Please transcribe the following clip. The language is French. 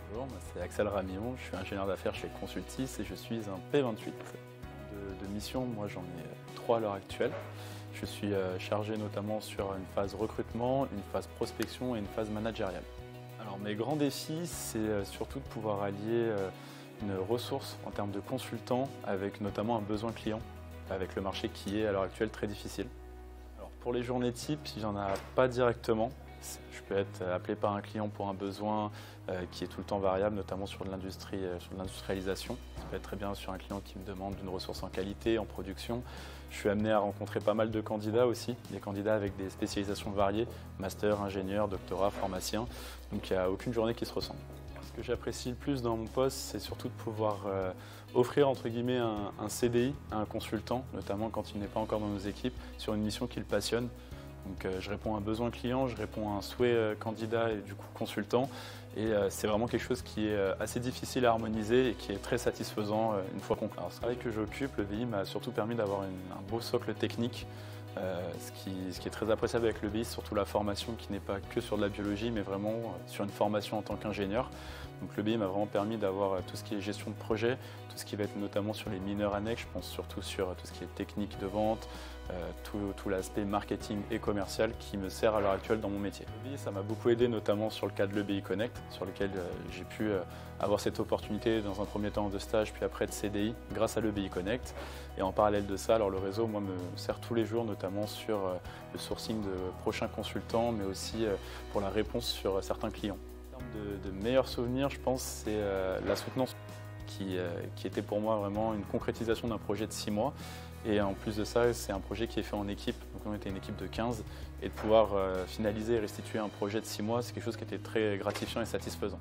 Bonjour, moi c'est Axel Ramillon, je suis ingénieur d'affaires chez Consultis et je suis un P28. De mission, moi j'en ai 3 à l'heure actuelle. Je suis chargé notamment sur une phase recrutement, une phase prospection et une phase managériale. Alors mes grands défis, c'est surtout de pouvoir allier une ressource en termes de consultants avec notamment un besoin client, avec le marché qui est à l'heure actuelle très difficile. Alors pour les journées types, il n'y en a pas directement. Je peux être appelé par un client pour un besoin qui est tout le temps variable, notamment sur l'industrie, sur l'industrialisation. Ça peut être très bien sur un client qui me demande une ressource en qualité, en production. Je suis amené à rencontrer pas mal de candidats aussi, des candidats avec des spécialisations variées, master, ingénieur, doctorat, pharmacien. Donc il n'y a aucune journée qui se ressemble. Ce que j'apprécie le plus dans mon poste, c'est surtout de pouvoir offrir entre guillemets un CDI à un consultant, notamment quand il n'est pas encore dans nos équipes, sur une mission qui le passionne. Donc, je réponds à un besoin client, je réponds à un souhait candidat et du coup consultant. Et c'est vraiment quelque chose qui est assez difficile à harmoniser et qui est très satisfaisant une fois conclu. Alors, ce travail que j'occupe, le VI m'a surtout permis d'avoir un beau socle technique. Ce qui est très appréciable avec le BI, c'est surtout la formation qui n'est pas que sur de la biologie, mais vraiment sur une formation en tant qu'ingénieur. Donc le BI m'a vraiment permis d'avoir tout ce qui est gestion de projet, tout ce qui va être notamment sur les mineurs annexes, je pense surtout sur tout ce qui est technique de vente, tout l'aspect marketing et commercial qui me sert à l'heure actuelle dans mon métier. Le BI, ça m'a beaucoup aidé notamment sur le cadre de l'EBI Connect, sur lequel j'ai pu avoir cette opportunité dans un premier temps de stage, puis après de CDI, grâce à l'EBI Connect. Et en parallèle de ça, alors le réseau, moi, me sert tous les jours, notamment sur le sourcing de prochains consultants, mais aussi pour la réponse sur certains clients. En termes de meilleurs souvenirs, je pense, c'est la soutenance qui était pour moi vraiment une concrétisation d'un projet de 6 mois. Et en plus de ça, c'est un projet qui est fait en équipe, donc on était une équipe de 15, et de pouvoir finaliser et restituer un projet de 6 mois, c'est quelque chose qui était très gratifiant et satisfaisant.